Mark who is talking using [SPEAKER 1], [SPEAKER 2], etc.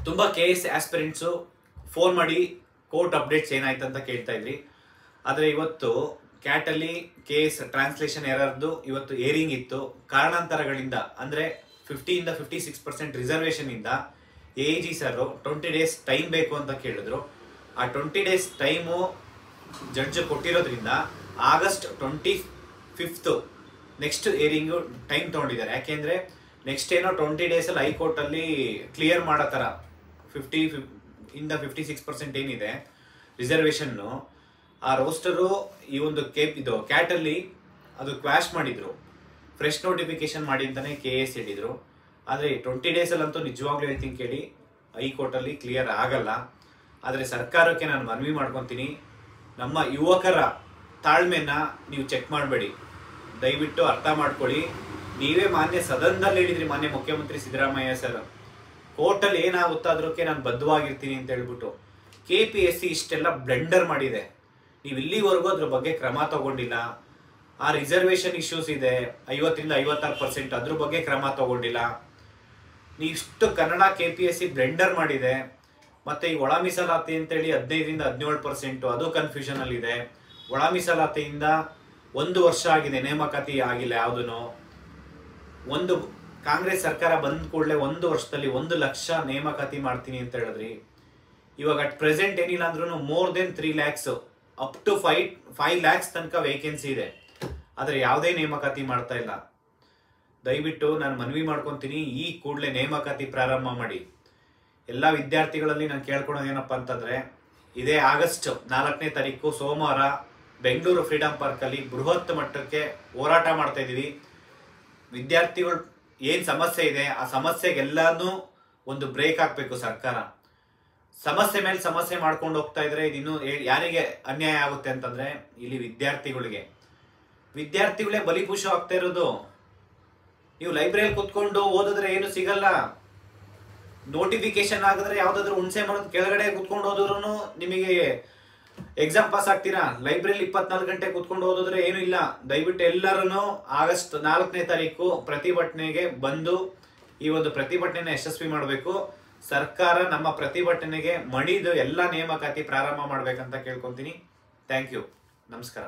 [SPEAKER 1] ತುಂಬ KS aspirants phone ಮಾಡಿ court updates ಏನಾಯ್ತು ಅಂತ ಕೇಳ್ತಾ ಇದ್ರಿ. ಆದರೆ ಇವತ್ತು ಕ್ಯಾಟಲ್ಲಿ KS ಟ್ರಾನ್ಸ್ಲೇಷನ್ ಎರರ್ದು ಇವತ್ತು ಏರಿಂಗ್ ಇತ್ತು. ಕಾರಣಾಂತರಗಳಿಂದ ಅಂದರೆ 50% 56% ರಿಸರ್ವೇಷನ್ ಇಂದ AG ಸರ್ 20 days ಟೈಮ್ ಬೇಕು ಅಂತ ಕೇಳಿದ್ರು. ಆ 20 days ಟೈಮು ಜಡ್ಜ್ ಕೊಟ್ಟಿರೋದ್ರಿಂದ August 25th next hearing time ತೊಗೊಂಡಿದ್ದಾರೆ. ಯಾಕೆಂದರೆ ನೆಕ್ಸ್ಟ್ ಏನೋ 20 days ಹೈಕೋರ್ಟಲ್ಲಿ ಕ್ಲಿಯರ್ ಮಾಡೋ ಥರ 50% 56% ಏನಿದೆ ರಿಸರ್ವೇಷನ್ನು, ಆ ರೋಸ್ಟರು ಈ ಒಂದು ಕ್ಯಾಟಲ್ಲಿ ಅದು ಕ್ವಾಶ್ ಮಾಡಿದ್ರು. ಫ್ರೆಶ್ ನೋಟಿಫಿಕೇಶನ್ ಮಾಡಿ ಅಂತಾನೆ KS ಹೇಳಿದ್ರು. ಆದರೆ 20 days ಅಂತೂ ನಿಜವಾಗ್ಲೂ ಹೇಳ್ತೀನಿ ಕೇಳಿ, ಹೈಕೋರ್ಟಲ್ಲಿ ಕ್ಲಿಯರ್ ಆಗಲ್ಲ. ಆದರೆ ಸರ್ಕಾರಕ್ಕೆ ನಾನು ಮನವಿ ಮಾಡ್ಕೊತೀನಿ, ನಮ್ಮ ಯುವಕರ ತಾಳ್ಮೆನ ನೀವು ಚೆಕ್ ಮಾಡಬೇಡಿ, ದಯವಿಟ್ಟು ಅರ್ಥ ಮಾಡ್ಕೊಳ್ಳಿ. ನೀವೇ ಮಾನ್ಯ ಸದನದಲ್ಲಿ ಹೇಳಿದ್ರಿ, ಮಾನ್ಯ ಮುಖ್ಯಮಂತ್ರಿ ಸಿದ್ದರಾಮಯ್ಯ ಸರ್, ಕೋರ್ಟಲ್ಲಿ ಏನಾಗುತ್ತಾದ್ರಕ್ಕೆ ನಾನು ಬದ್ಧವಾಗಿರ್ತೀನಿ ಅಂತ ಹೇಳ್ಬಿಟ್ಟು. KPSC ಇಷ್ಟೆಲ್ಲ ಬ್ಲೆಂಡರ್ ಮಾಡಿದೆ, ನೀವು ಇಲ್ಲಿವರೆಗೂ ಅದ್ರ ಬಗ್ಗೆ ಕ್ರಮ ತಗೊಂಡಿಲ್ಲ. ಆ ರಿಸರ್ವೇಷನ್ ಇಶ್ಯೂಸ್ ಇದೆ 50% 56%, ಅದ್ರ ಬಗ್ಗೆ ಕ್ರಮ ತಗೊಂಡಿಲ್ಲ. ನೀವಿಷ್ಟು ಕನ್ನಡ KPSC ಬ್ಲೆಂಡರ್ ಮಾಡಿದೆ. ಮತ್ತೆ ಈ ಒಳ ಮೀಸಲಾತಿ ಅಂತೇಳಿ 15% 17%, ಅದು ಕನ್ಫ್ಯೂಷನ್ ಅಲ್ಲಿ ಇದೆ. ಒಳ ಮೀಸಲಾತಿಯಿಂದ 1 ವರ್ಷ ಆಗಿದೆ, ನೇಮಕಾತಿ ಆಗಿಲ್ಲ ಯಾವುದೂ. ಒಂದು ಕಾಂಗ್ರೆಸ್ ಸರ್ಕಾರ ಬಂದ ಕೂಡಲೇ 1 ವರ್ಷದಲ್ಲಿ 1 ಲಕ್ಷ ನೇಮಕಾತಿ ಮಾಡ್ತೀನಿ ಅಂತ ಹೇಳಿದ್ರಿ. ಇವಾಗ ಅಟ್ ಪ್ರೆಸೆಂಟ್ ಏನಿಲ್ಲ ಅಂದ್ರೂ more than 3 lakhs up to 5 lakhs ತನಕ ವೇಕೆನ್ಸಿ ಇದೆ. ಆದರೆ ಯಾವುದೇ ನೇಮಕಾತಿ ಮಾಡ್ತಾ ಇಲ್ಲ. ದಯವಿಟ್ಟು ನಾನು ಮನವಿ ಮಾಡ್ಕೊತೀನಿ, ಈ ಕೂಡಲೇ ನೇಮಕಾತಿ ಪ್ರಾರಂಭ ಮಾಡಿ. ಎಲ್ಲ ವಿದ್ಯಾರ್ಥಿಗಳಲ್ಲಿ ನಾನು ಕೇಳ್ಕೊಳೋದು ಏನಪ್ಪ ಅಂತಂದರೆ, ಇದೇ August 4ನೇ ತಾರೀಕು ಸೋಮವಾರ ಬೆಂಗಳೂರು ಫ್ರೀಡಮ್ ಪಾರ್ಕಲ್ಲಿ ಬೃಹತ್ ಮಟ್ಟಕ್ಕೆ ಹೋರಾಟ ಮಾಡ್ತಾ ಇದ್ದೀವಿ. ವಿದ್ಯಾರ್ಥಿಗಳು ಏನು ಸಮಸ್ಯೆ ಇದೆ ಆ ಸಮಸ್ಯೆಗೆಲ್ಲಾನು ಒಂದು ಬ್ರೇಕ್ ಹಾಕಬೇಕು ಸರ್ಕಾರ. ಸಮಸ್ಯೆ ಮೇಲೆ ಸಮಸ್ಯೆ ಮಾಡ್ಕೊಂಡು ಹೋಗ್ತಾ ಇದ್ರೆ ಇದಿನ್ನೂ ಯಾರಿಗೆ ಅನ್ಯಾಯ ಆಗುತ್ತೆ ಅಂತಂದರೆ ಇಲ್ಲಿ ವಿದ್ಯಾರ್ಥಿಗಳೇ ಬಲಿಪುಷ ಆಗ್ತಾ ಇರೋದು. ನೀವು ಲೈಬ್ರರಿಯಲ್ಲಿ ಕುತ್ಕೊಂಡು ಓದಿದ್ರೆ ಏನು ಸಿಗಲ್ಲ. ನೋಟಿಫಿಕೇಶನ್ ಆಗಿದ್ರೆ ಯಾವ್ದಾದ್ರು ಹುಣಸೆ ಮರದ ಕೆಳಗಡೆ ಕುತ್ಕೊಂಡು ಓದಿದ್ರು ನಿಮಗೆ ಎಕ್ಸಾಮ್ ಪಾಸ್ ಆಗ್ತೀರಾ. ಲೈಬ್ರರಿಲಿ 24 ಗಂಟೆ ಕುತ್ಕೊಂಡು ಓದಿದ್ರೆ ಏನು ಇಲ್ಲ. ದಯವಿಟ್ಟು ಎಲ್ಲರೂ August 4ನೇ ತಾರೀಕು ಪ್ರತಿಭಟನೆಗೆ ಬಂದು ಈ ಒಂದು ಪ್ರತಿಭಟನೆನ ಯಶಸ್ವಿ ಮಾಡಬೇಕು. ಸರ್ಕಾರ ನಮ್ಮ ಪ್ರತಿಭಟನೆಗೆ ಮಣಿದು ಎಲ್ಲ ನೇಮಕಾತಿ ಪ್ರಾರಂಭ ಮಾಡ್ಬೇಕಂತ ಕೇಳ್ಕೊಂತೀನಿ. ಥ್ಯಾಂಕ್ ಯು, ನಮಸ್ಕಾರ.